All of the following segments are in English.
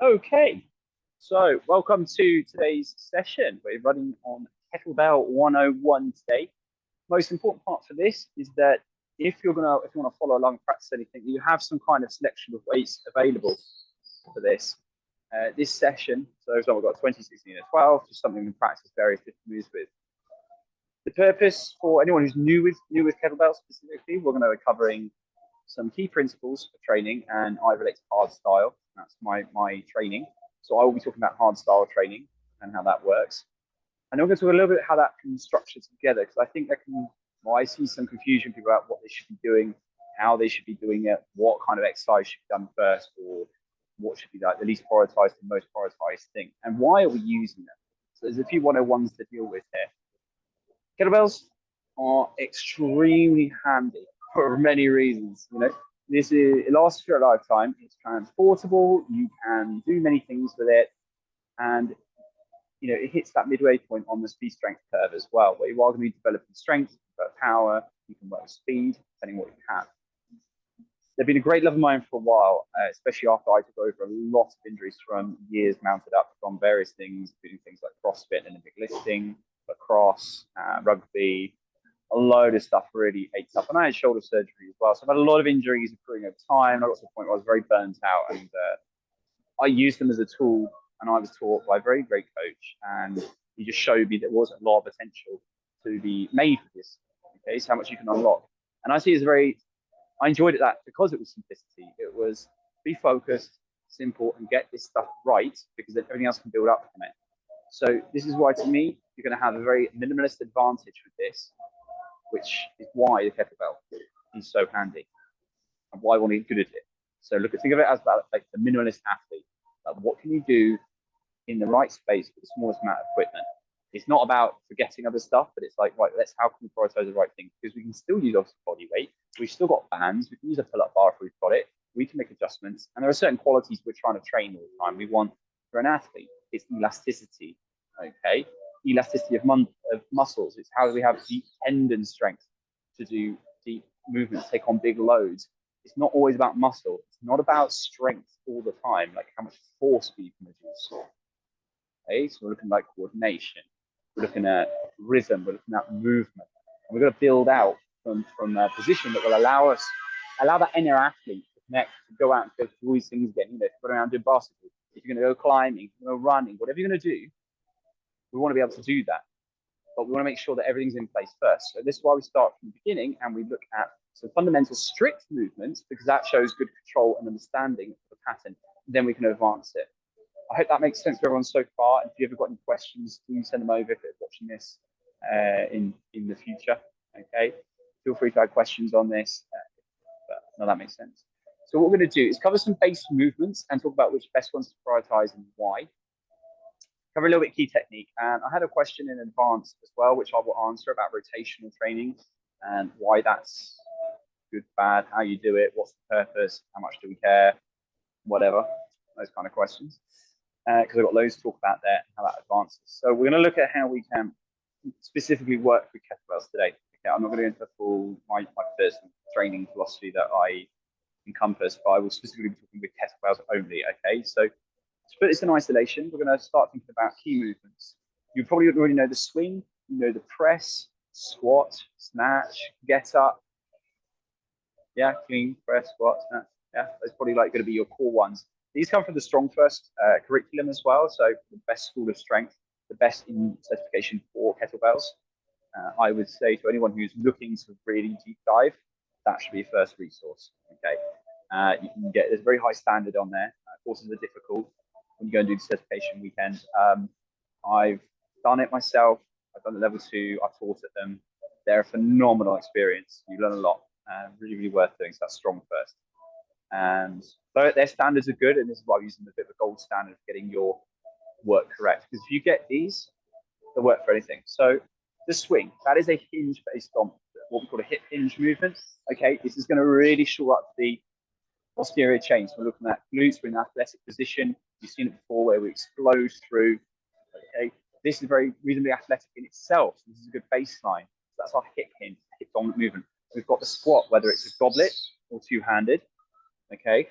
Okay, so welcome to today's session. We're running on Kettlebell 101 today. Most important part for this is that if you want to follow along, practice anything, you have some kind of selection of weights available for this. This session, so we've got 20, 16, and 12, just something we can practice various different moves with. The purpose for anyone who's new with kettlebell specifically, we're going to be covering some key principles of training, and I relate to hard style. That's my training. So I will be talking about hard style training and how that works. And I'm going to talk a little bit how that can structure together, because I think I see some confusion people about what they should be doing, how they should be doing it, what kind of exercise should be done first, or what should be like the least prioritized and most prioritized thing, and why are we using them. So there's a few 101s to deal with here. Kettlebells are extremely handy for many reasons. It lasts for a lifetime. It's transportable. You can do many things with it, and it hits that midway point on the speed strength curve as well, where you are going to be developing strength, power. You can work with speed, depending on what you have. They've been a great love of mine for a while, especially after I took over a lot of injuries from years mounted up from various things, including things like CrossFit and Olympic lifting, lacrosse, rugby. A load of stuff really ate up, and I had shoulder surgery as well. So I've had a lot of injuries occurring over time. I got to the point where I was very burnt out, and I used them as a tool. And I was taught by a very great coach, and he just showed me there was a lot of potential to be made for this. Okay, so how much you can unlock. And I see it as I enjoyed that because it was simplicity. It was be focused, simple, and get this stuff right, because then everything else can build up from it. So this is why, to me, you're going to have a very minimalist advantage with this, which is why the kettlebell is so handy and why I want to get good at it. So think of it as like the minimalist athlete. Like, what can you do in the right space with the smallest amount of equipment? It's not about forgetting other stuff, but it's like, right, how can we prioritize the right thing? Because we can still use obviously body weight. We've still got bands. We can use a pull-up bar if we've got it. We can make adjustments. And there are certain qualities we're trying to train all the time. We want, for an athlete, it's elasticity, okay? Elasticity of muscles. It's how do we have deep tendon strength to do deep movements, take on big loads. It's not always about muscle. It's not about strength all the time, like how much force we can produce. Okay, so we're looking at coordination. We're looking at rhythm. We're looking at movement. And we're going to build out from a position that will allow that inner athlete to connect, to go out and go through all these things again. If you're going around doing basketball, if you're going to go climbing, if you're going to go running, whatever you're going to do, we want to be able to do that. But we want to make sure that everything's in place first. So this is why we start from the beginning, and we look at some fundamental strict movements, because that shows good control and understanding of the pattern. Then we can advance it. I hope that makes sense to everyone so far. If you've ever got any questions, please send them over if you're watching this in the future. Okay, feel free to add questions on this. But no, that makes sense. So what we're going to do is cover some base movements and talk about which best ones to prioritize and why. Cover a little bit key technique. And I had a question in advance as well, which I will answer, about rotational training and why that's good, bad, how you do it, what's the purpose, how much do we care, whatever, those kind of questions. Because I've got loads to talk about there and how that advances. So we're going to look at how we can specifically work with kettlebells today. Okay, I'm not going to go into full my personal training philosophy that I encompass, but I will specifically be talking with kettlebells only. Okay, so to put this in isolation, we're going to start thinking about key movements. You probably already know the swing, you know the press, squat, snatch, get up. Yeah, clean, press, squat, snatch. Yeah, those probably going to be your core ones. These come from the Strong First curriculum as well. So the best school of strength, the best in certification for kettlebells. I would say to anyone who's looking to really deep dive, that should be a first resource. Okay, you can there's a very high standard on there. Courses are difficult when you go and do the certification weekend. I've done it myself. I've done the level 2. I've taught at them. They're a phenomenal experience. You learn a lot. Really, really worth doing. So that's Strong First. And their standards are good, and this is why I'm using a bit of a gold standard for getting your work correct. Because if you get these, they'll work for anything. So the swing, that is a hinge based on what we call a hip hinge movement. Okay, this is going to really shore up the posterior chain. So we're looking at glutes, we're in an athletic position. You've seen it before where we explode through. Okay, this is very reasonably athletic in itself. So this is a good baseline. So that's our hip hinge, hip dominant movement. We've got the squat, whether it's a goblet or two-handed. Okay,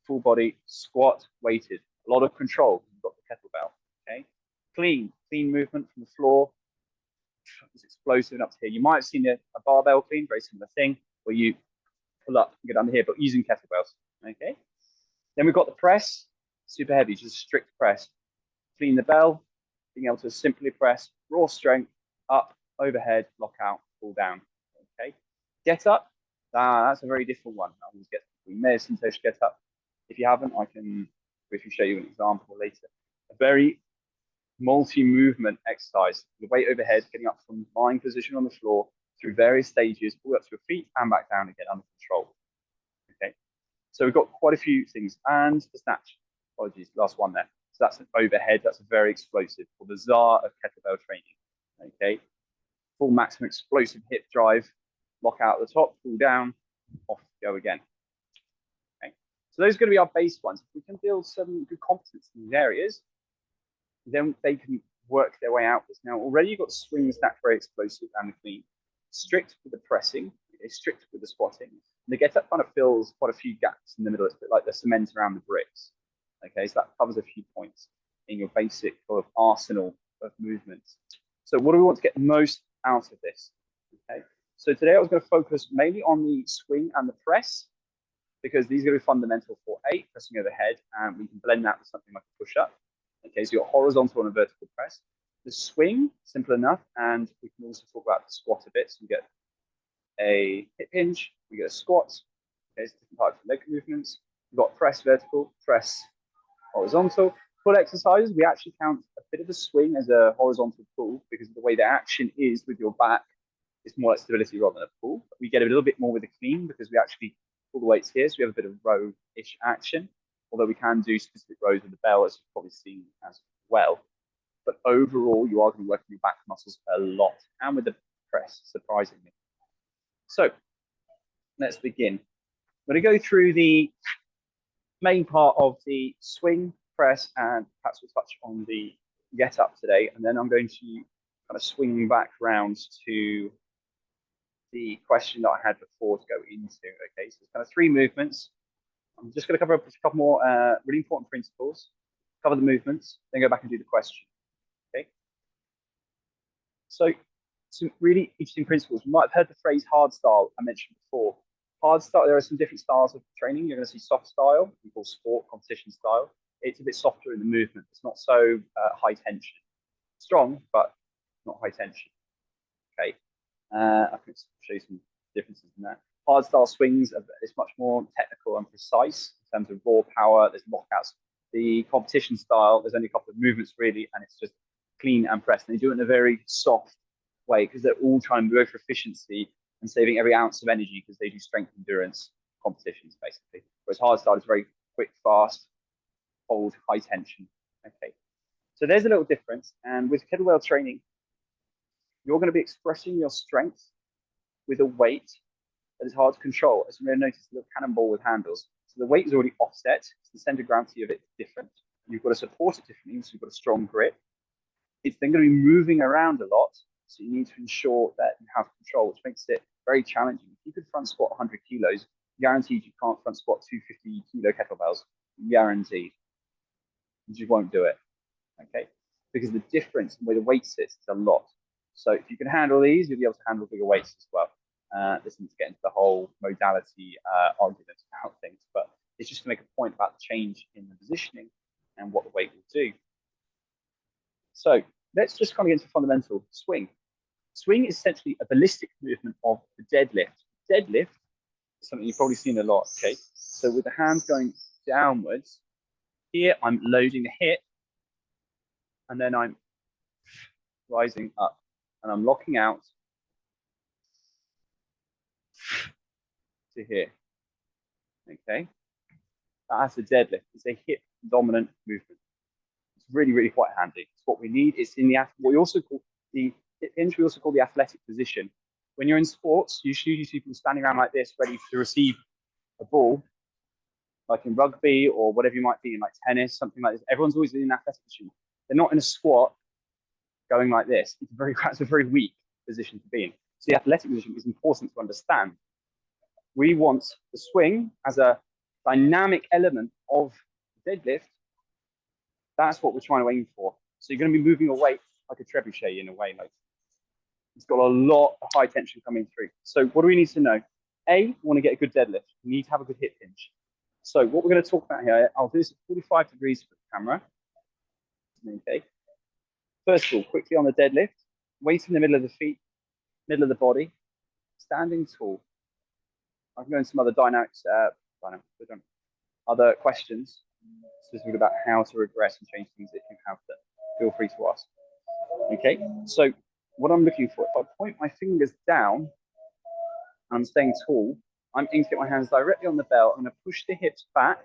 full body squat, weighted. A lot of control. You've got the kettlebell. Okay. Clean movement from the floor. It's explosive up to here. You might have seen a barbell clean, very similar thing, where you pull up and get under here, but using kettlebells. Okay. Then we've got the press, super heavy, just strict press. Clean the bell, being able to simply press, raw strength, up, overhead, lock out, pull down. Okay. Get up, that's a very different one. We may have seen Tosh get up. If you haven't, I can briefly show you an example later. A very multi-movement exercise. The weight overhead, getting up from lying position on the floor through various stages, all up to your feet and back down again under control. Okay. So we've got quite a few things. And the snatch, apologies, last one there. So that's an overhead, that's a very explosive, or the czar of kettlebell training. Okay. Full maximum explosive hip drive, lock out at the top, pull down, off go again. Okay. So those are going to be our base ones. If we can build some good competence in these areas, then they can work their way outwards. Now, already you've got swing, snatch, very explosive, and the clean. Strict with the pressing, okay, strict with the squatting. And the get up kind of fills quite a few gaps in the middle. It's a bit like the cement around the bricks. Okay, so that covers a few points in your basic sort of arsenal of movements. So what do we want to get most out of this? Okay, so today I was going to focus mainly on the swing and the press, because these are going to be fundamental for pressing overhead, and we can blend that with something like a push-up. Okay, so you've got horizontal and a vertical press. The swing, simple enough, and we can also talk about the squat a bit. So we get a hip hinge, we get a squat. Okay, it's different types of leg movements. We've got press vertical, press horizontal. Pull exercises, we actually count a bit of a swing as a horizontal pull, because of the way the action is with your back, it's more like stability rather than a pull. But we get a little bit more with the clean, because we actually pull the weights here, so we have a bit of row-ish action. Although we can do specific rows with the bell, as you've probably seen as well. But overall, you are going to be working your back muscles a lot, and with the press, surprisingly. So let's begin. I'm going to go through the main part of the swing, press, and perhaps we'll touch on the get up today. And then I'm going to kind of swing back round to the question that I had before to go into. Okay, so it's kind of 3 movements. I'm just going to cover a couple more really important principles, cover the movements, then go back and do the question. Okay. So some really interesting principles. You might have heard the phrase hard style I mentioned before. Hard style, there are some different styles of training. You're going to see soft style, we call sport competition style. It's a bit softer in the movement. It's not so high tension. Strong, but not high tension. Okay. I can show you some differences in that. Hard style swings is much more technical and precise in terms of raw power. There's lockouts. The competition style, there's only a couple of movements really, and it's just clean and press. And they do it in a very soft way, because they're all trying to go for efficiency and saving every ounce of energy, because they do strength endurance competitions basically. Whereas hard style is very quick, fast, hold, high tension. Okay, so there's a little difference. And with kettlebell training, you're going to be expressing your strength with a weight that is hard to control. As you may notice, a little cannonball with handles. So the weight is already offset. So the center of gravity of it is different. You've got to support it differently, so you've got a strong grip. It's then going to be moving around a lot. So you need to ensure that you have control, which makes it very challenging. If you could front squat 100 kilos, guaranteed you can't front squat 250 kilo kettlebells. Guaranteed. You just won't do it. Okay? Because the difference in where the weight sits is a lot. So if you can handle these, you'll be able to handle bigger weights as well. This needs to get into the whole modality arguments about things, but it's just to make a point about the change in the positioning and what the weight will do. So let's just kind of get into fundamental swing. Swing is essentially a ballistic movement of the deadlift. Deadlift is something you've probably seen a lot. Okay, so with the hands going downwards, here I'm loading the hip, and then I'm rising up, and I'm locking out to here. Okay, that's a deadlift. It's a hip dominant movement. It's really, really quite handy. It's what we need. It's in the what we also call the hip hinge. We also call the athletic position. When you're in sports, you usually see people standing around like this, ready to receive a ball, like in rugby or whatever you might be in, like tennis, something like this. Everyone's always in an athletic position. They're not in a squat going like this. It's a very weak position to be in. So the athletic position is important to understand. We want the swing as a dynamic element of deadlift That's what we're trying to aim for. So you're going to be moving a weight like a trebuchet in a way, like it's got a lot of high tension coming through. So what do we need to know? A, we want to get a good deadlift. We need to have a good hip hinge. So what we're going to talk about here, I'll do this at 45 degrees for the camera. Okay. First of all, quickly on the deadlift, weight in the middle of the feet, middle of the body, standing tall. I can go into some other dynamics, other questions specifically about how to regress and change things if you have them. Feel free to ask. Okay, so what I'm looking for, if I point my fingers down, I'm staying tall, I'm aiming to get my hands directly on the belt. I'm going to push the hips back.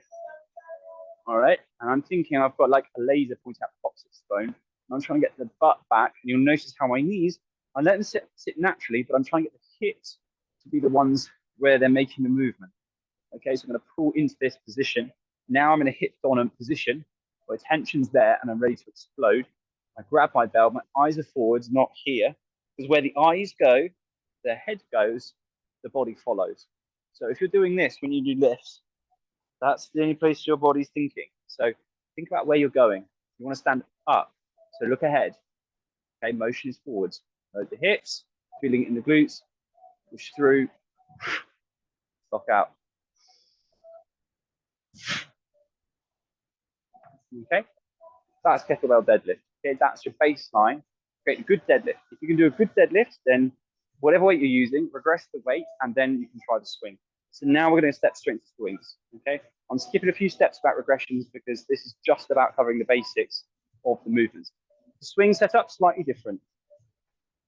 All right, and I'm thinking I've got like a laser pointing at the coccyx bone. And I'm trying to get the butt back, and you'll notice how my knees, I let them sit naturally, but I'm trying to get the hips to be the ones where they're making the movement. Okay, so I'm going to pull into this position. Now I'm in a hip dominant position where tension's there and I'm ready to explode. I grab my belt, my eyes are forwards, not here, because where the eyes go, the head goes, the body follows. So if you're doing this when you do lifts, that's the only place your body's thinking. So think about where you're going. You want to stand up, so look ahead. Okay, motion is forwards. Load the hips, feeling it in the glutes, push through, lock out. Okay, that's kettlebell deadlift. Okay, that's your baseline. Create a good deadlift. If you can do a good deadlift, then whatever weight you're using, regress the weight, and then you can try the swing. So now we're going to step straight into swings. Okay, I'm skipping a few steps about regressions because this is just about covering the basics of the movements. The swing setup slightly different.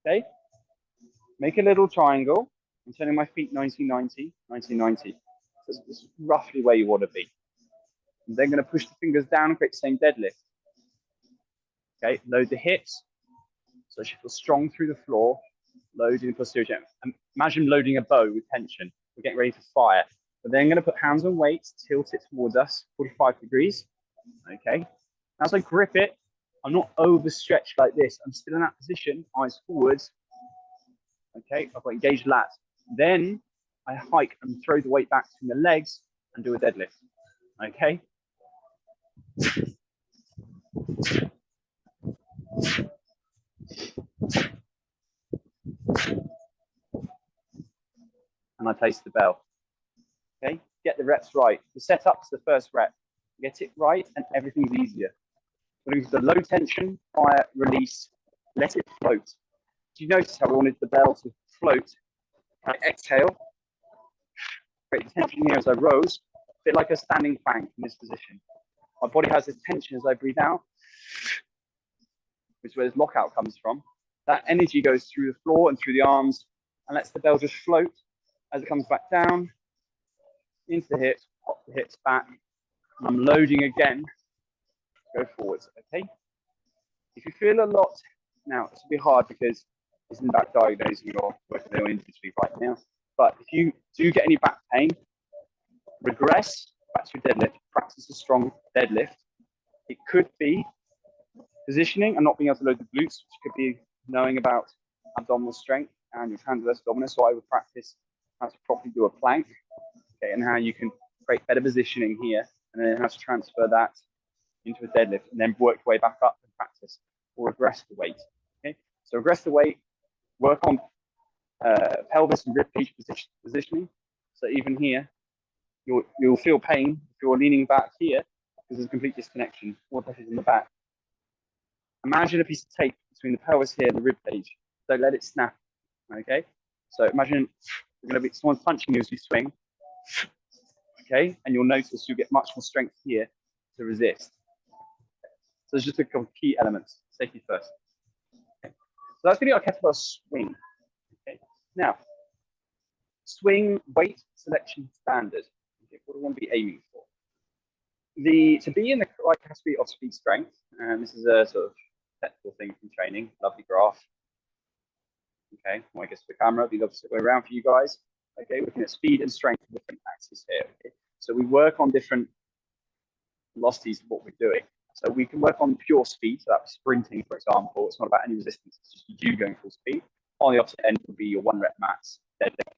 Okay, make a little triangle. I'm turning my feet 90-90, 90-90. So this is roughly where you want to be. I'm then going to push the fingers down and create the same deadlift. Okay, load the hips. So she feels strong through the floor. Loading the posterior chain. Imagine loading a bow with tension. We're getting ready to fire. But then I'm going to put hands on weights, tilt it towards us, 45 degrees. Okay. As I grip it, I'm not overstretched like this. I'm still in that position, eyes forwards. Okay, I've got engaged lats. Then I hike and throw the weight back between the legs and do a deadlift. Okay. And I place the bell. Okay, get the reps right. The setup's the first rep. Get it right and everything's easier. We're going to the low tension, fire, release, let it float. Do you notice how we wanted the bell to float? I exhale, create tension here as I rose, a bit like a standing plank in this position. My body has this tension as I breathe out, which is where this lockout comes from. That energy goes through the floor and through the arms and lets the bell just float as it comes back down, into the hips, pop the hips back. I'm loading again, go forwards, okay? If you feel a lot, now it's a bit hard because it's in back diagnosing your working on industry right now, but if you do get any back pain, regress back to your deadlift, practice a strong deadlift. It could be positioning and not being able to load the glutes, which could be knowing about abdominal strength and your transverse abdominal. So I would practice how to properly do a plank, okay, and how you can create better positioning here, and then how to transfer that into a deadlift, and then work your way back up and practice or regress the weight. Okay, so regress the weight, work on pelvis and rib cage positioning. So even here, you'll feel pain if you're leaning back here because there's a complete disconnection. All the pressure's in the back. Imagine a piece of tape between the pelvis here and the rib cage. Don't let it snap. Okay, so imagine you're going to be someone punching you as you swing. Okay, and you'll notice you get much more strength here to resist. So there's just a couple of key elements. Safety first. Okay. So that's going to be our kettlebell swing. Okay. Now, swing weight selection standard. Okay. What do we want to be aiming for? To be in the right category of speed strength, and this is a sort of technical thing from training. Lovely graph. Okay, well, I guess the camera will be the opposite way around for you guys. Okay, looking at speed and strength on different axes here. Okay. So we work on different velocities of what we're doing. So we can work on pure speed, so that's sprinting, for example. It's not about any resistance, it's just you going full speed. On the opposite end would be your 1 rep max deadlift.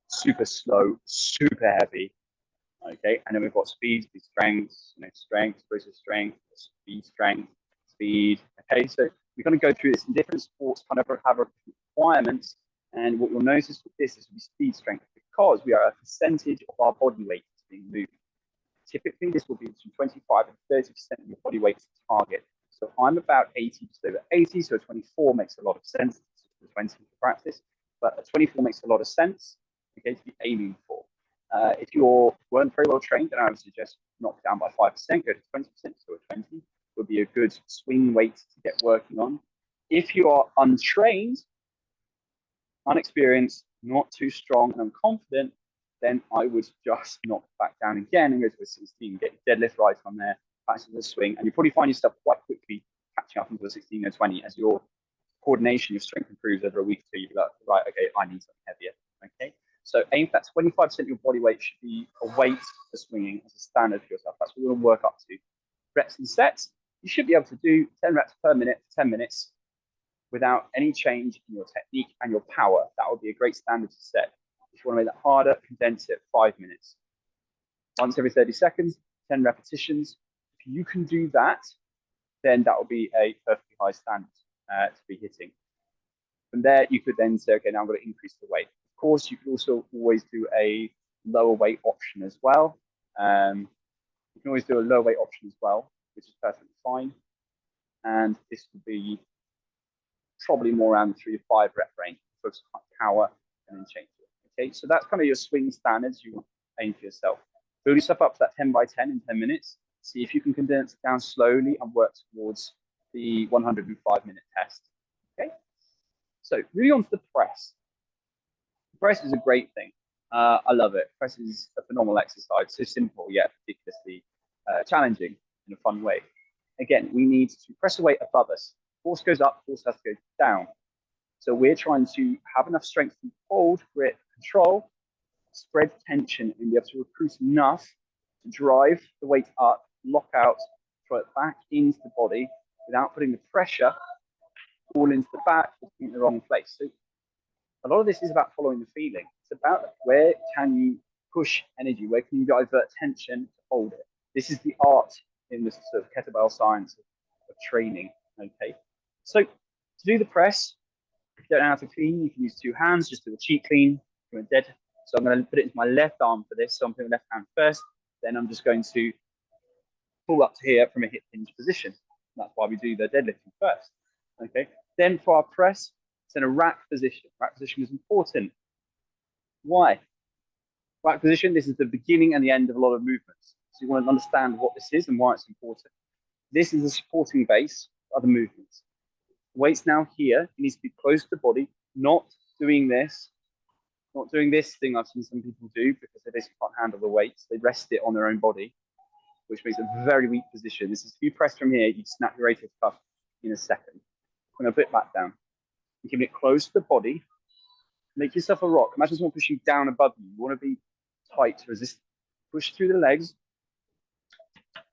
Super slow, super heavy. Okay, and then we've got speed, strength, strength, explosive strength, speed, strength, speed. Okay, so we're going to go through this in different sports, kind of have requirements. And what you'll notice with this is we speed strength because we are a percentage of our body weight being moved. Typically, this will be between 25 and 30% of your body weight target. So I'm about 80, just over 80, so a 24 makes a lot of sense. It's 20 for practice, but a 24 makes a lot of sense, okay, to be aiming for. If you weren't very well trained, then I would suggest knock down by 5%, go to 20%, so a 20 would be a good swing weight to get working on. If you are untrained, unexperienced, not too strong and unconfident, then I would just knock back down again and go to a 16, get your deadlift right on there, back to the swing, and you probably find yourself quite quickly catching up into a 16 or 20 as your coordination, your strength improves over a week or two. You'll be like, right, okay, I need something heavier. Okay, so aim for that 25% of your body weight should be a weight for swinging as a standard for yourself. That's what we're going to work up to. Reps and sets, you should be able to do 10 reps per minute for 10 minutes without any change in your technique and your power. That would be a great standard to set. If you want to make that harder, condense it 5 minutes. Once every 30 seconds, 10 repetitions. If you can do that, then that will be a perfectly high standard to be hitting. From there, you could then say, okay, now I'm going to increase the weight. Of course, you could also always do a lower weight option as well. You can always do a lower weight option as well, which is perfectly fine. And this would be probably more around the 3 to 5 rep range. Focus on power and then change it. Okay, so that's kind of your swing standards you want to aim for yourself. Build yourself up to that 10 by 10 in 10 minutes. See if you can condense it down slowly and work towards the 105-minute test. Okay, so moving on to the press. The press is a great thing. I love it. Press is a phenomenal exercise. So simple yet ridiculously challenging in a fun way. Again, we need to press a weight above us. Force goes up, force has to go down. So we're trying to have enough strength to hold, grip, control, spread tension, and be able to recruit enough to drive the weight up, lock out, throw it back into the body without putting the pressure all into the back or in the wrong place. So a lot of this is about following the feeling. It's about where can you push energy, where can you divert tension to hold it. This is the art in this sort of kettlebell science of training. Okay, so to do the press, if you don't know how to clean, you can use 2 hands, just do a cheat clean from a dead. So I'm going to put it into my left arm for this. So I'm putting my left hand first, then I'm just going to pull up to here from a hip hinge position. That's why we do the deadlifting first. Okay, then for our press, it's in a rack position. Rack position is important. Why? Rack position, this is the beginning and the end of a lot of movements. So you want to understand what this is and why it's important. This is the supporting base of the movements. The weight's now here. It needs to be close to the body, not doing this, not doing this thing I've seen some people do because they basically can't handle the weights. They rest it on their own body, which makes a very weak position. This is if you press from here, you snap your rotator cuff in a second. I'm going to put it back down. You're keeping it close to the body. Make yourself a rock. Imagine someone pushing down above you. You want to be tight to resist. Push through the legs.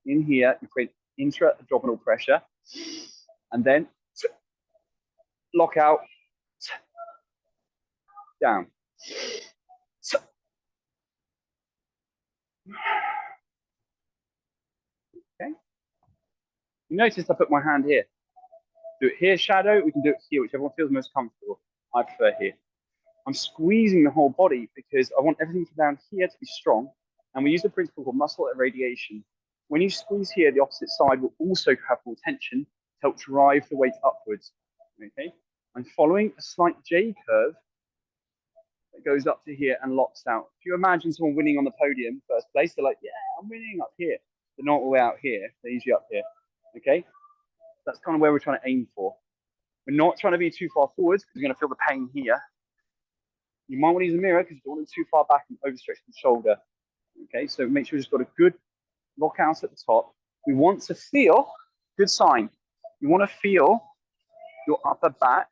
In here, you create intra-abdominal pressure. And then lock out. Down. Okay. You notice I put my hand here. Do it here, shadow. We can do it here, whichever one feels most comfortable. I prefer here. I'm squeezing the whole body because I want everything down here to be strong. And we use the principle called muscle irradiation. When you squeeze here, the opposite side will also have more tension to help drive the weight upwards. Okay, I'm following a slight J curve that goes up to here and locks out. If you imagine someone winning on the podium, first place, they're like, yeah, I'm winning up here. They're not all the way out here. They're usually up here. Okay, that's kind of where we're trying to aim for. We're not trying to be too far forwards because you're going to feel the pain here. You might want to use a mirror because you don't want it too far back and overstretch the shoulder. Okay, so make sure you've just got a good lock out at the top. We want to feel, good sign, you want to feel your upper back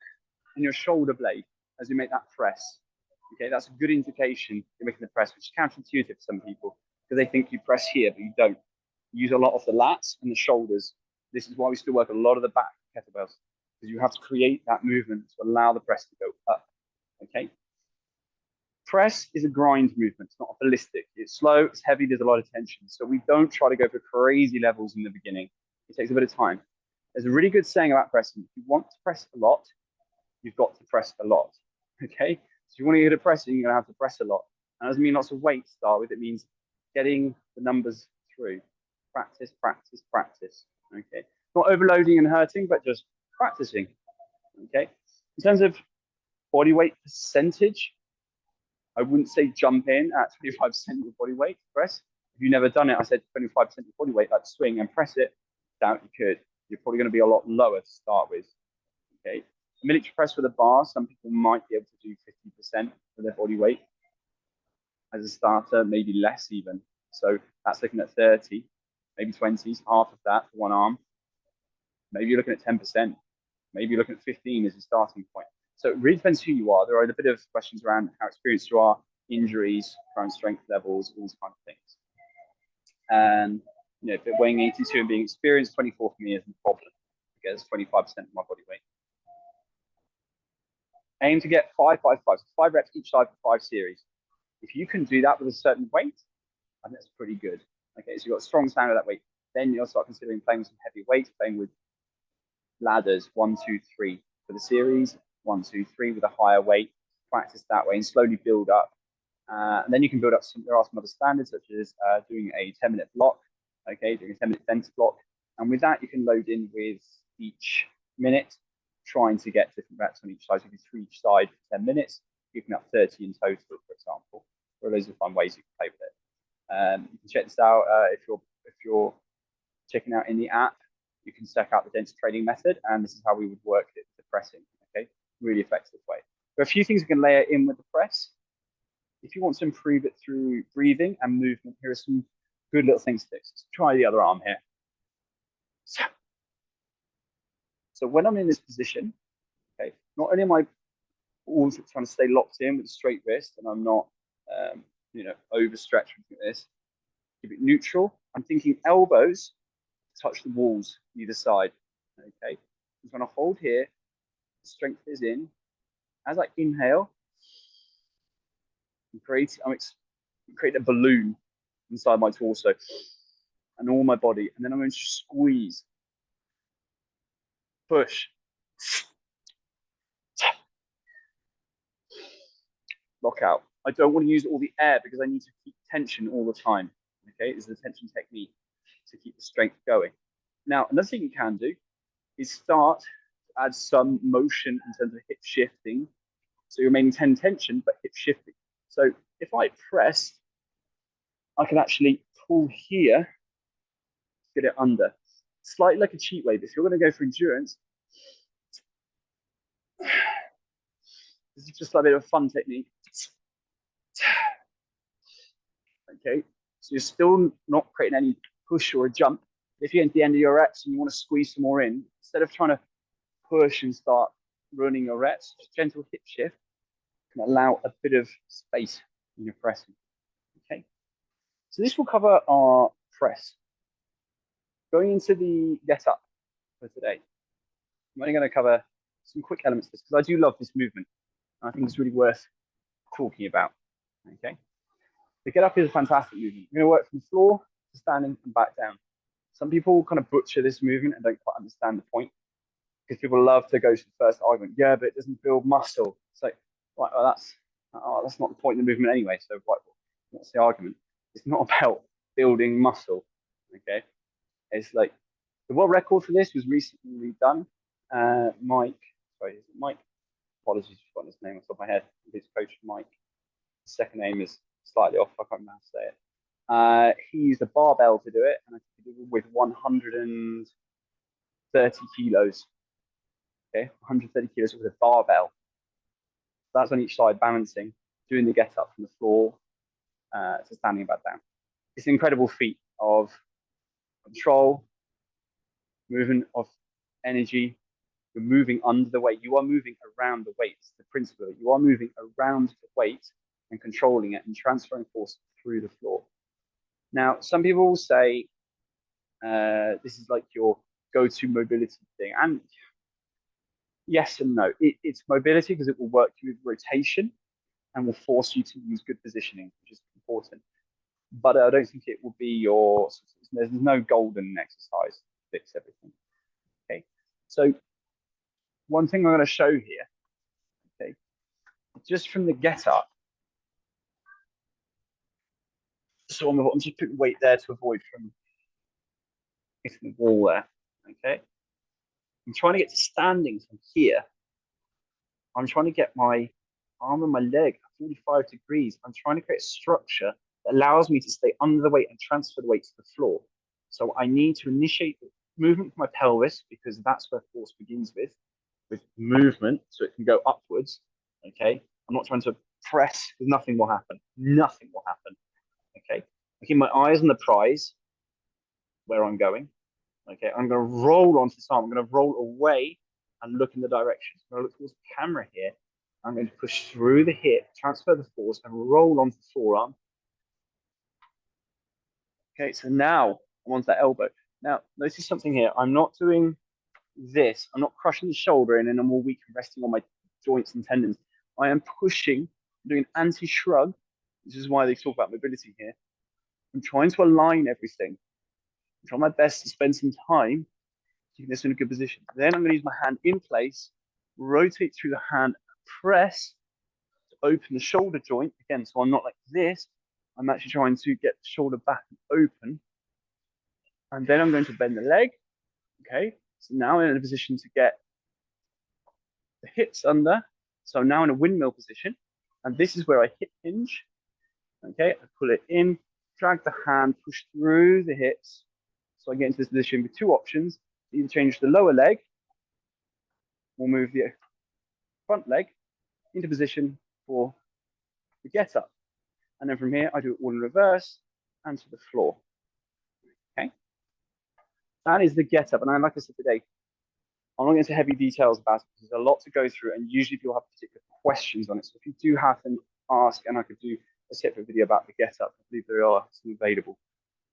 and your shoulder blade as you make that press. Okay, that's a good indication you're making the press, which is counterintuitive for some people because they think you press here, but you don't. You use a lot of the lats and the shoulders. This is why we still work a lot of the back kettlebells because you have to create that movement to allow the press to go up. Okay. Press is a grind movement. It's not a ballistic. It's slow, it's heavy, there's a lot of tension. So we don't try to go for crazy levels in the beginning. It takes a bit of time. There's a really good saying about pressing. If you want to press a lot, you've got to press a lot. Okay? So if you want to get a pressing, you're going to have to press a lot. And that doesn't mean lots of weight to start with. It means getting the numbers through. Practice, practice, practice. Okay? Not overloading and hurting, but just practicing. Okay? In terms of body weight percentage, I wouldn't say jump in at 25% of your body weight press. If you've never done it, I said 25% of your body weight, like swing and press it. Doubt you could. You're probably going to be a lot lower to start with. Okay. A military press with a bar, some people might be able to do 50% of their body weight as a starter, maybe less even. So that's looking at 30, maybe 20s, half of that for one arm. Maybe you're looking at 10%. Maybe you're looking at 15 as a starting point. So it really depends who you are. There are a bit of questions around how experienced you are, injuries, current strength levels, all these kind of things. And you know, if they're weighing 82 and being experienced, 24 for me isn't a problem. I guess 25% of my body weight. Aim to get 5, 5, 5. So 5 reps each side for 5 series. If you can do that with a certain weight, I think that's pretty good. Okay, so you've got a strong stand with that weight. Then you'll start considering playing with some heavy weights, playing with ladders, 1, 2, 3 for the series, 1, 2, 3 with a higher weight. Practice that way and slowly build up. And then you can build up there are some other standards, such as doing a 10-minute block, okay, doing a 10-minute fence block. And with that, you can load in with each minute, trying to get different reps on each side. So if you do 3 each side for 10 minutes, you can have 30 in total, for example. There are loads of fun ways you can play with it. You can check this out if you're checking out in the app. You can check out the dense training method, and this is how we would work it for pressing. Okay, really effective way. There are a few things we can layer in with the press. If you want to improve it through breathing and movement, here are some good little things to do. So try the other arm here. So when I'm in this position, okay, not only am I always trying to stay locked in with a straight wrist, and I'm not, overstretched with this. Keep it neutral. I'm thinking elbows touch the walls either side. Okay, I'm going to hold here. Strength is in. As I inhale, I'm create a balloon inside my torso and all my body, and then I'm going to squeeze, push, lock out. I don't want to use all the air because I need to keep tension all the time. Okay, this is the tension technique to keep the strength going. Now, another thing you can do is start to add some motion in terms of hip shifting. So you're maintaining tension, but hip shifting. So if I press, I can actually pull here, get it under. Slightly like a cheat wave. If you're going to go for endurance, this is just like a bit of a fun technique. Okay, so you're still not creating any push or a jump. If you get to the end of your reps and you want to squeeze some more in, instead of trying to push and start running your reps, just gentle hip shift can allow a bit of space in your pressing. Okay, so this will cover our press. Going into the get up for today, I'm only going to cover some quick elements of this because I do love this movement. And I think it's really worth talking about. Okay, the get up is a fantastic movement. You're going to work from floor to standing and back down. Some people kind of butcher this movement and don't quite understand the point because people love to go to the first argument. Yeah, but it doesn't build muscle. It's like, right, well, that's not the point of the movement anyway. So what's the argument? It's not about building muscle. Okay, it's like the world record for this was recently done. Mike, apologies for his name off the top of my head. His coach Mike. His second name is slightly off. I can't remember how to say it. He used a barbell to do it, and I think he did it with 130 kilos. Okay, 130 kilos with a barbell. That's on each side, balancing, doing the get up from the floor to standing back down. It's an incredible feat of control, movement of energy. You're moving under the weight. You are moving around the weight. It's the principle of it. You are moving around the weight and controlling it and transferring force through the floor. Now, some people will say this is like your go-to mobility thing. And yes and no. It's mobility because it will work with rotation. and will force you to use good positioning, which is important. But I don't think it will be your, there's no golden exercise to fix everything. Okay, so one thing I'm going to show here, okay, just from the get up. So I'm just putting weight there to avoid from hitting the wall there. Okay, I'm trying to get to standing from here. I'm trying to get my arm and my leg at 45 degrees. I'm trying to create a structure that allows me to stay under the weight and transfer the weight to the floor. So I need to initiate the movement from my pelvis, because that's where force begins with movement, so it can go upwards. Okay, I'm not trying to press, because nothing will happen. Nothing will happen. Okay, I keep my eyes on the prize where I'm going. Okay, I'm going to roll onto this arm. I'm going to roll away and look in the direction. So I'm going to look towards the camera here. I'm going to push through the hip, transfer the force, and roll onto the forearm. Okay, so now I'm onto that elbow. Now, notice something here. I'm not doing this. I'm not crushing the shoulder in and I'm all weak and resting on my joints and tendons. I am pushing, doing an anti-shrug. This is why they talk about mobility here. I'm trying to align everything. I'm trying my best to spend some time keeping this in a good position. Then I'm going to use my hand in place, rotate through the hand, press to open the shoulder joint. Again, so I'm not like this. I'm actually trying to get the shoulder back and open. And then I'm going to bend the leg. Okay, so now I'm in a position to get the hips under. So I'm now in a windmill position. And this is where I hip hinge. Okay, I pull it in, drag the hand, push through the hips. So I get into this position with two options. Either change the lower leg or move the front leg into position for the get up. And then from here, I do it all in reverse and to the floor. Okay, that is the get up. And like I said today, I'm not going into heavy details about it because there's a lot to go through, and usually people have particular questions on it. So if you do have them, ask, and I could do a separate video about the get up. I believe there are some available.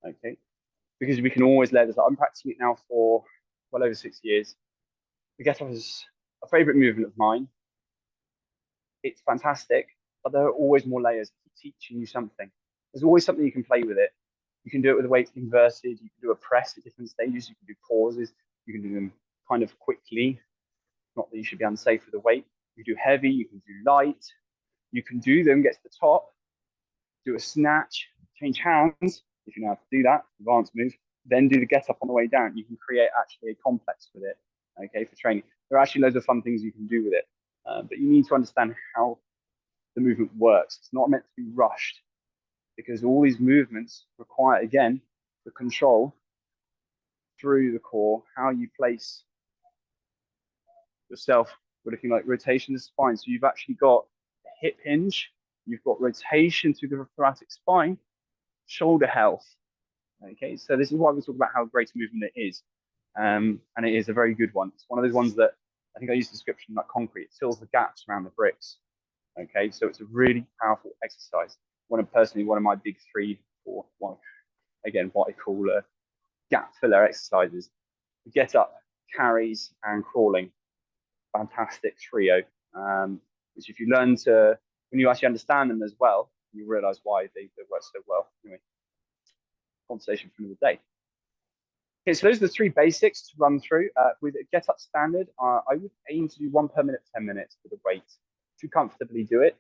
Okay, because we can always let this up. I'm practicing it now for well over 6 years. The get up is a favorite movement of mine. It's fantastic, but there are always more layers teaching you something. There's always something you can play with it. You can do it with the weight inverted. You can do a press at different stages. You can do pauses. You can do them kind of quickly. Not that you should be unsafe with the weight. You can do heavy. You can do light. You can do them, get to the top, do a snatch, change hands, if you know how to do that, advanced move, then do the get up on the way down. You can create actually a complex with it, okay, for training. There are actually loads of fun things you can do with it, but you need to understand how the movement works. It's not meant to be rushed, because all these movements require, again, the control through the core, how you place yourself. We're looking like rotation of the spine. So you've actually got a hip hinge, you've got rotation through the thoracic spine, shoulder health. Okay, so this is why we talk about how great a movement it is. And it is a very good one. It's one of those ones that I think I use the description like concrete. It fills the gaps around the bricks. Okay, so it's a really powerful exercise. One of my big 3 or one, again, what I call gap filler exercises. Get up, carries, and crawling. Fantastic trio. Which if you learn to, when you actually understand them as well, you realize why they work so well. Anyway, conversation for another day. Okay, so those are the 3 basics to run through. With a get up standard, I would aim to do 1 per minute, 10 minutes with a weight to comfortably do it.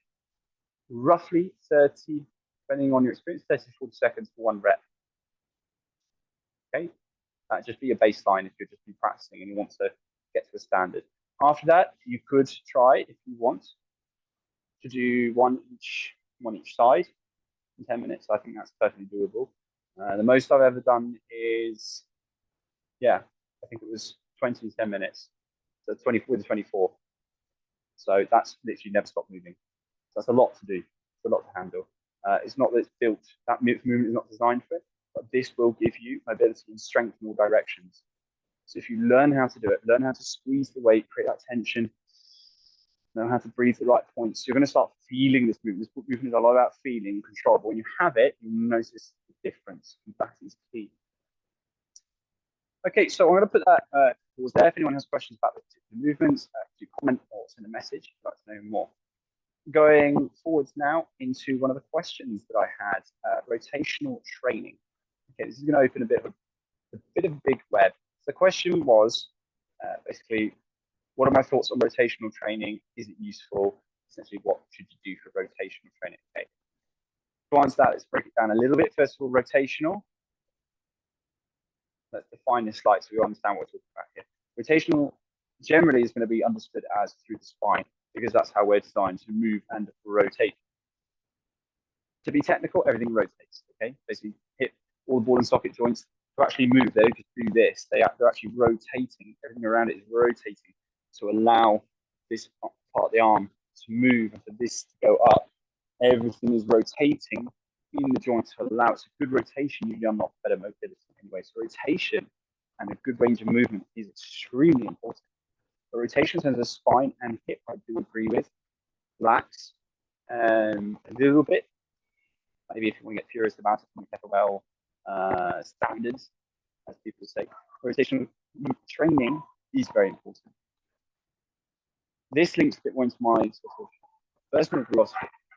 Roughly 30, depending on your experience, 30 to 40 seconds for 1 rep. Okay, that'd just be a baseline if you're just be practicing and you want to get to a standard. After that, you could try, if you want, to do one each side in 10 minutes. I think that's perfectly doable. The most I've ever done is, yeah, I think it was 20 to 10 minutes. So 20 with 24. So that's literally never stopped moving. So that's a lot to do. It's a lot to handle. It's not that it's built, that movement is not designed for it, but this will give you mobility and strength in all directions. So if you learn how to do it, learn how to squeeze the weight, create that tension, know how to breathe at the right points, you're going to start feeling this movement. This movement is a lot about feeling control. But when you have it, you notice the difference. That is key. Okay, so I'm going to put that pause there. If anyone has questions about the particular movements, do comment or send a message if you'd like to know more. going forwards now into one of the questions that I had, rotational training. Okay, this is going to open a bit of a big web. The question was basically, what are my thoughts on rotational training? Is it useful? Essentially, what should you do for rotational training? Okay. To answer that, let's break it down a little bit. First of all, rotational. Let's define this slide so we understand what we're talking about here. Rotational generally is going to be understood as through the spine, because that's how we're designed to move and rotate. To be technical, everything rotates. Okay, basically, hip all the ball and socket joints to actually move. They don't just do this; they're actually rotating. Everything around it is rotating to allow this part of the arm to move and for this to go up. Everything is rotating in the joint to allow it. So good rotation usually unlocks better mobility anyway. So rotation and a good range of movement is extremely important. But rotation in terms of spine and hip, I do agree with. Relax a little bit. Maybe if you want to get curious about it from kettlebell standards, as people say, rotational training is very important. This links a bit more into my sort of personal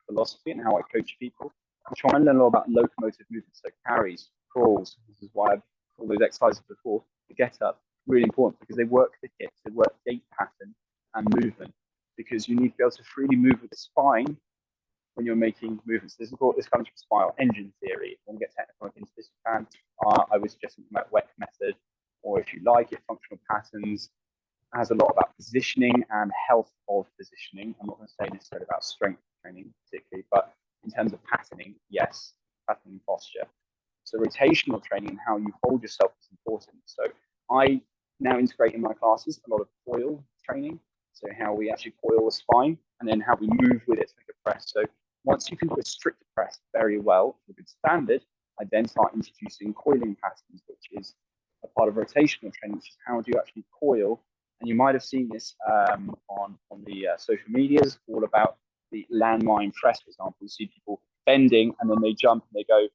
philosophy and how I coach people. I try and learn a lot about locomotive movements, so carries, crawls. This is why I've called those exercises before. The get up, really important because they work the hips, they work gait pattern and movement. Because you need to be able to freely move with the spine when you're making movements. This comes from spinal engine theory. If you want to get technical into this, you can. I would suggest something like WEC method, or if you like it, functional patterns. It has a lot about positioning and health of positioning. I'm not going to say necessarily about strength training particularly, but in terms of patterning, yes, patterning posture. So rotational training and how you hold yourself is important. So I now integrate in my classes a lot of coil training. So how we actually coil the spine and then how we move with it to make a press. So once you can do a strict press very well, a good standard, I then start introducing coiling patterns, which is a part of rotational training, which is how do you actually coil. And you might have seen this on the social medias, all about the landmine press, for example. You see people bending and then they jump and they go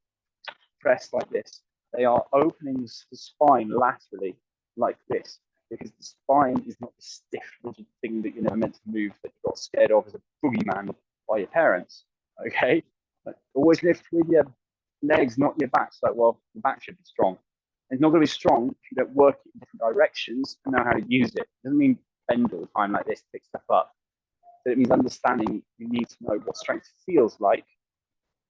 press like this. They are opening the spine laterally like this, because the spine is not the stiff, rigid thing that you're never meant to move, that you got scared of as a boogeyman by your parents. Okay, but always lift with your legs, not your back. So, well, the back should be strong. It's not going to be strong if you don't work it in different directions and know how to use it. It doesn't mean bend all the time like this, pick stuff up. But it means understanding you need to know what strength feels like.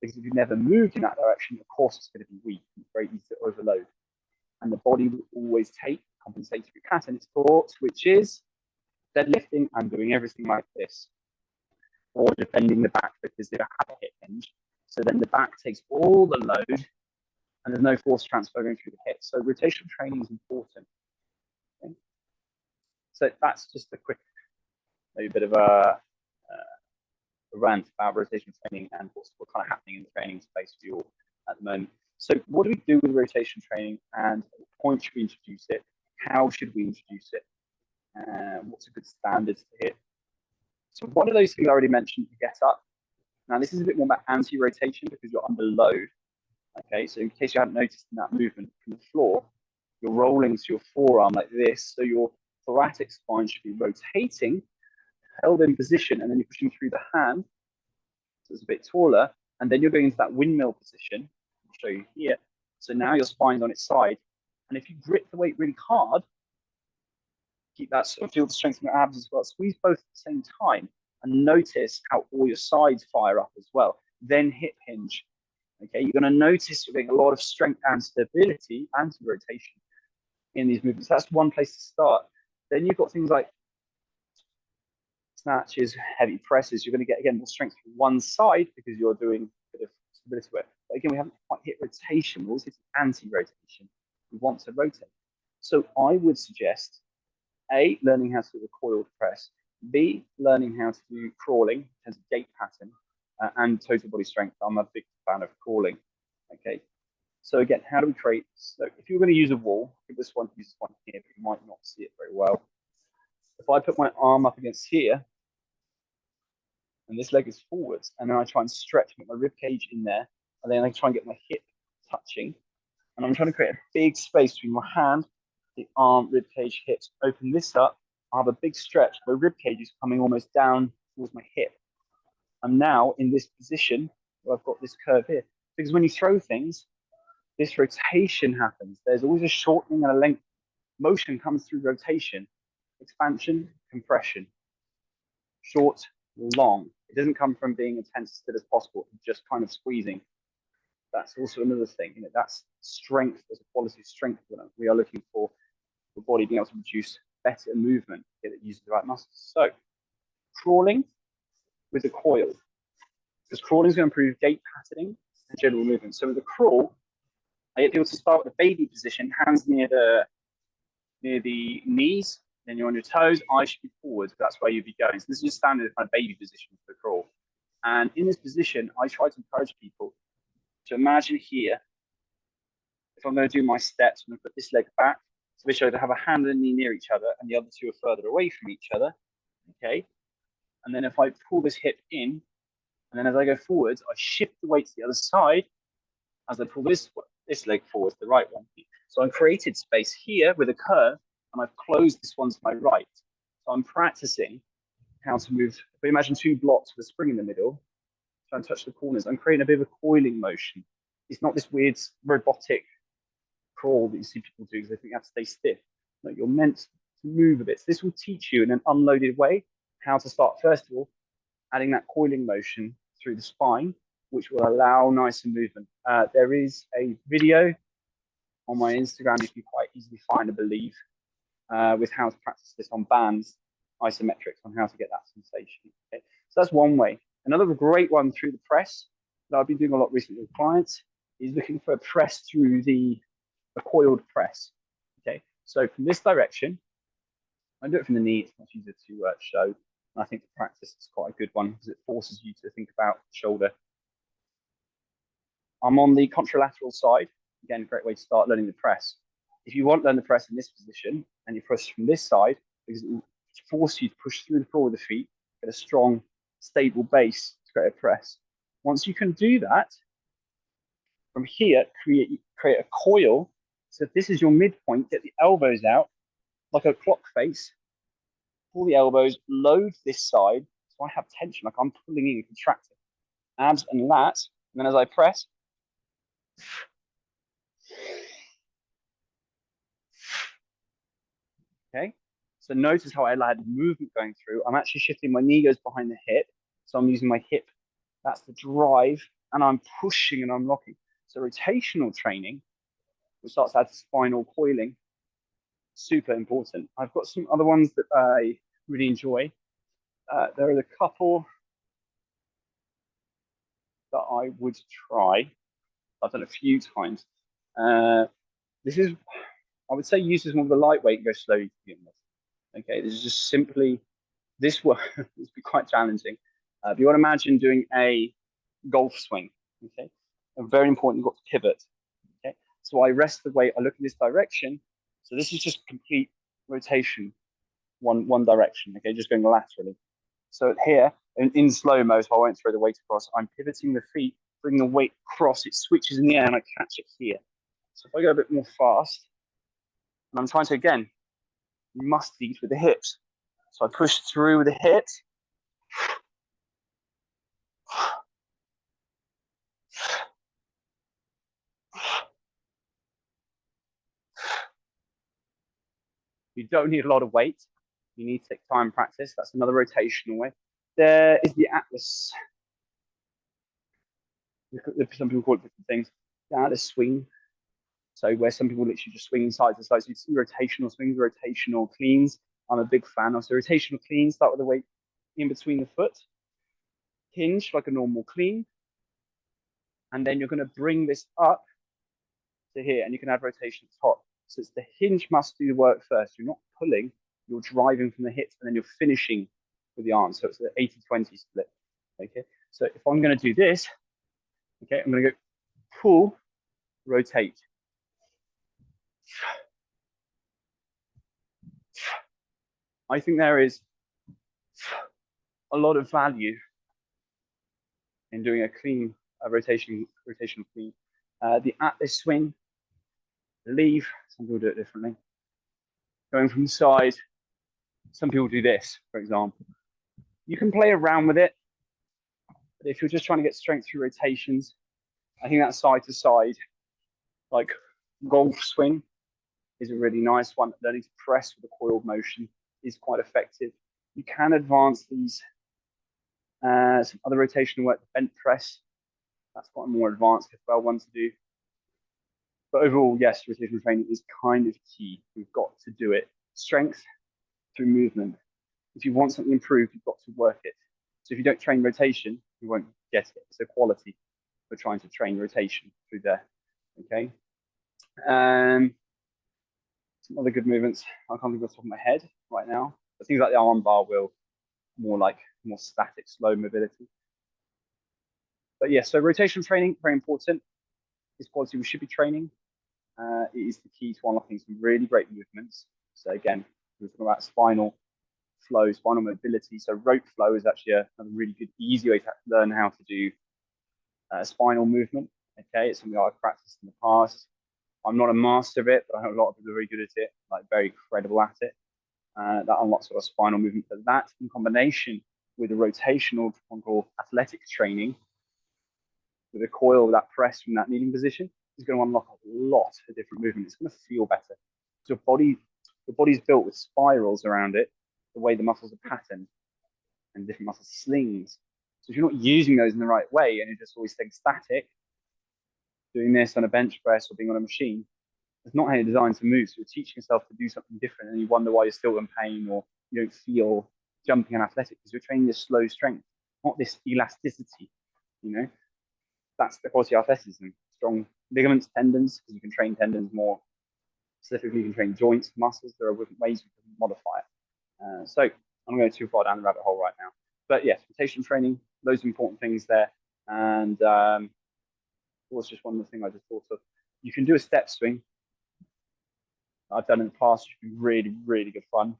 Because if you've never moved in that direction, of course it's going to be weak and very easy to overload. And the body will always take compensatory pattern its thoughts, which is deadlifting and doing everything like this, or defending the back because they don't have a hip hinge. So then the back takes all the load and there's no force transfer going through the hip. So rotational training is important. Okay? So that's just a quick, maybe a bit of a rant about rotational training and what's kind of happening in the training space for you all at the moment. So what do we do with rotation training, and at what point should we introduce it? How should we introduce it? What's a good standard to hit? So one of those things I already mentioned, the get up. Now this is a bit more about anti-rotation because you're under load. Okay, so in case you haven't noticed in that movement from the floor, you're rolling to your forearm like this, so your thoracic spine should be rotating, held in position, and then you're pushing through the hand, so it's a bit taller, and then you're going into that windmill position. I'll show you here. So now your spine's on its side, and if you grip the weight really hard, keep that sort of feel the strength in your abs as well. Squeeze both at the same time, and notice how all your sides fire up as well. Then hip hinge. Okay, you're going to notice you're getting a lot of strength and stability, anti-rotation in these movements. That's one place to start. Then you've got things like snatches, heavy presses. You're going to get, again, more strength from one side because you're doing a bit of stability work. But again, we haven't quite hit rotation. We're also hitting anti-rotation. We want to rotate. So I would suggest, A, learning how to do a coiled press. B, learning how to do crawling in terms of gait pattern and total body strength. I'm a big fan of crawling. Okay. So again, how do we create? So if you're going to use a wall, I think this one uses one here, but you might not see it very well. If I put my arm up against here, and this leg is forwards, and then I try and stretch, get my rib cage in there, and then I try and get my hip touching, and I'm trying to create a big space between my hand, the arm, rib cage, hips. Open this up, I have a big stretch. My rib cage is coming almost down towards my hip. I'm now in this position where I've got this curve here. Because when you throw things, this rotation happens. There's always a shortening and a length. Motion comes through rotation, expansion, compression, short, long. It doesn't come from being as tense as possible, just kind of squeezing. That's also another thing. You know, that's strength as a quality of strength. We are looking for the body being able to produce better movement that uses the right muscles. So, crawling with the coil, because crawling is going to improve gait patterning and general movement. So with the crawl, I get people to start with the baby position, hands near the knees, then you're on your toes, eyes should be forward. That's where you'd be going. So this is your standard kind of baby position for the crawl. And in this position, I try to encourage people to imagine here, if I'm going to do my steps, I'm going to put this leg back. So we show to have a hand and a knee near each other, and the other two are further away from each other. Okay. And then if I pull this hip in, and then as I go forwards, I shift the weight to the other side as I pull this leg forward, the right one. So I've created space here with a curve, and I've closed this one to my right. So I'm practicing how to move. If we imagine two blocks with a spring in the middle, try and touch the corners, I'm creating a bit of a coiling motion. It's not this weird robotic crawl that you see people do because they think you have to stay stiff. No, you're meant to move a bit. So this will teach you in an unloaded way how to start, first of all, adding that coiling motion through the spine, which will allow nicer movement. There is a video on my Instagram you can quite easily find, I believe, with how to practice this on bands, isometrics, on how to get that sensation. Okay? So that's one way. Another great one through the press that I've been doing a lot recently with clients is looking for a press through a coiled press. Okay, so from this direction, I do it from the knee. It's much easier to show. And I think the practice is quite a good one because it forces you to think about the shoulder. I'm on the contralateral side. Again, great way to start learning the press. If you want to learn the press in this position and you push from this side, because it will force you to push through the floor with the feet, get a strong, stable base to create a press. Once you can do that, from here, create a coil. So if this is your midpoint, get the elbows out like a clock face, pull the elbows, load this side. So I have tension, like I'm pulling in, contracting, abs and lats. And then as I press, okay. So notice how I had movement going through. I'm actually shifting, my knee goes behind the hip. So I'm using my hip. That's the drive. And I'm pushing and I'm locking. So rotational training, which starts to add spinal coiling, super important. I've got some other ones that I really enjoy. There are a couple that I would try. I've done a few times. This is, I would say, use this one with a lightweight and go slowly to begin with. Okay, this is just simply, this will be quite challenging. If you want to imagine doing a golf swing, okay, and very important, you've got to pivot. Okay, so I rest the weight, I look in this direction. So this is just complete rotation, one direction, okay, just going laterally. So here, in slow-mo, so I won't throw the weight across, I'm pivoting the feet, bring the weight across, it switches in the air and I catch it here. So if I go a bit more fast, and I'm trying to, again, you must lead with the hips. So I push through with the hips. You don't need a lot of weight. You need to take time and practice. That's another rotational way. There is the Atlas. Some people call it different things. The Atlas swing. So where some people literally just swing side to side. So you see rotational swings, rotational cleans. I'm a big fan of. So rotational cleans, start with the weight in between the foot. Hinge like a normal clean. And then you're going to bring this up to here, and you can add rotation at the top. So it's the hinge must do the work first. You're not pulling, you're driving from the hips, and then you're finishing with the arms. So it's an 80-20 split. Okay. So if I'm going to do this, okay, I'm going to go pull, rotate. I think there is a lot of value in doing a clean rotational clean. The Atlas swing, leave. Some people do it differently. Going from the side. Some people do this, for example. You can play around with it. But if you're just trying to get strength through rotations, I think that side to side, like golf swing, is a really nice one. Learning to press with a coiled motion is quite effective. You can advance these. Some other rotational work, the bent press, that's quite a more advanced kettlebell one to do. But overall, yes, rotational training is kind of key. We've got to do it. Strength through movement. If you want something improved, you've got to work it. So if you don't train rotation, you won't get it. So quality, we're trying to train rotation through there. Okay. Some other good movements. I can't think of the top of my head right now. But things like the arm bar will more static, slow mobility. But yeah, so rotation training, very important. It's quality we should be training. It is the key to unlocking some really great movements. So again, we're talking about spinal flow, spinal mobility. So rope flow is actually another really good, easy way to learn how to do spinal movement. Okay, it's something I've practiced in the past. I'm not a master of it, but I know a lot of people are very good at it, like very credible at it. That unlocks sort of spinal movement. But that, in combination with a rotational athletic training, with a coil, with that press from that kneeling position, is going to unlock a lot of different movement. It's going to feel better. So the body's built with spirals around it, the way the muscles are patterned, and different muscle slings. So if you're not using those in the right way and you're just always staying static, doing this on a bench press or being on a machine, it's not how you're designed to move. So you're teaching yourself to do something different and you wonder why you're still in pain or you don't feel jumping and athletic because you're training this slow strength, not this elasticity, you know? That's the quality of athleticism. Strong ligaments, tendons, because you can train tendons more specifically. You can train joints, muscles. There are different ways you can modify it. So I'm going too far down the rabbit hole right now. But yes, rotation training, those important things there. And was just one of the things I just thought of. You can do a step swing. I've done in the past, which can be really, really good fun.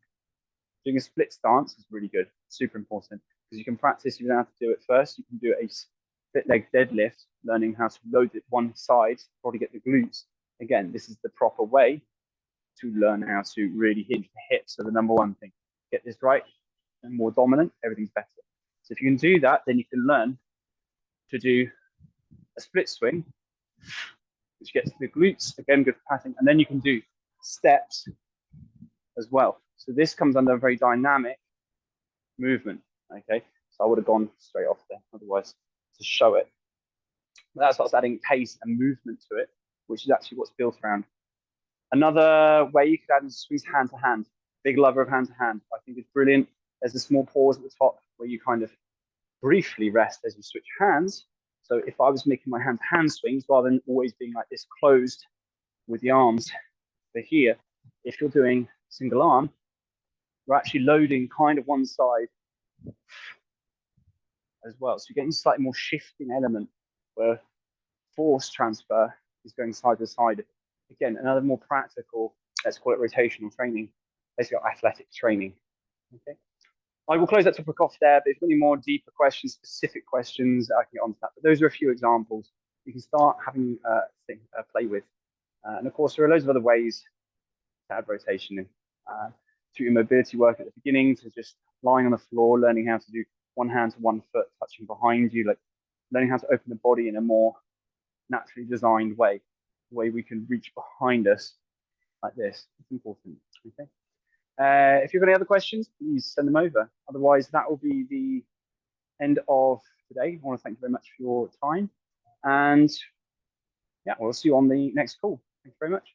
Doing a split stance is really good, super important, because you can practice, you don't have to do it first. You can do a split leg deadlift, learning how to load it one side, probably get the glutes. Again, this is the proper way to learn how to really hinge the hips. So the number one thing, get this right and more dominant, everything's better. So if you can do that, then you can learn to do a split swing, which gets the glutes, again, good for pattern, and then you can do steps as well. So this comes under a very dynamic movement, okay? So I would have gone straight off there, otherwise, to show it. But that starts adding pace and movement to it, which is actually what's built around. Another way you could add is swings hand to hand. Big lover of hand to hand. I think it's brilliant. There's a small pause at the top where you kind of briefly rest as you switch hands. So if I was making my hand to hand swings, rather than always being like this closed with the arms for here, if you're doing single arm, we're actually loading kind of one side as well. So you're getting slightly more shifting element where force transfer is going side to side. Again, another more practical, let's call it rotational training, basically athletic training. Okay. I will close that topic off there, but if any more deeper questions, specific questions, I can get onto that. But those are a few examples you can start having play with. And of course, there are loads of other ways to add rotation in. Through your mobility work at the beginning, to just lying on the floor, learning how to do one hand to one foot touching behind you, like learning how to open the body in a more naturally designed way, the way we can reach behind us like this. It's important. Okay. If you've got any other questions, please send them over. Otherwise, that will be the end of today. I want to thank you very much for your time. And yeah, we'll see you on the next call. Thank you very much.